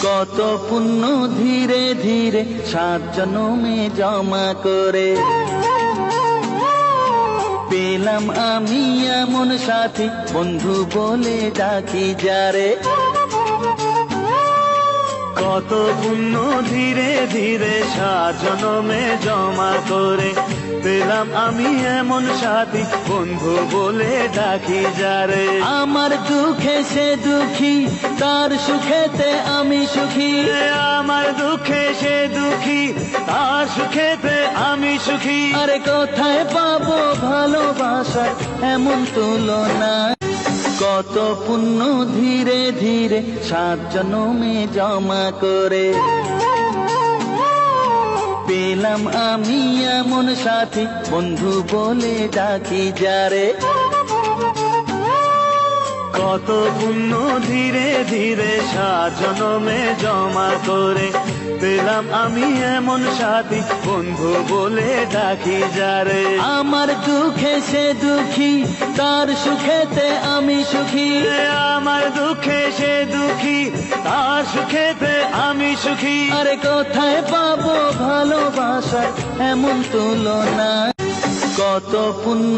কত পুণ্য ধীরে ধীরে 7 জন্মে জমা করে পেলাম আমি এমন সাথী, বন্ধু বলে ডাকি যারে। কত পুণ্য ধীরে ধীরে 7 জন্মে জমা করে পেলাম আমি এমন সাথী, বন্ধু বলে ডাকি যারে। আমার দুঃখে সে দুঃখী, তার সুখেতে আমি সুখী। আমার দুঃখে সে দুঃখী, তার সুখেতে আমি সুখী। আরে কোথায় পাবো ভালোবাসার এমন তুলনা। কত পুণ্য ধীরে ধীরে 7 জন্মে জমা করে পেলাম আমি এমন সাথী, বন্ধু বলে ডাকি যারে। কত পুণ্য ধীরে ধীরে 7 জন্মে জমা করে পেলাম আমি এমন সাথী, বন্ধু বলে ডাকি যারে। আমার দুঃখে সে দুঃখী, তার সুখেতে আমি সুখী। আমার দুঃখে সে দুঃখী, তার সুখেতে আমি সুখী। আরে কোথায় পাবো ভালোবাসার এমন তুলনা। কত পুণ্য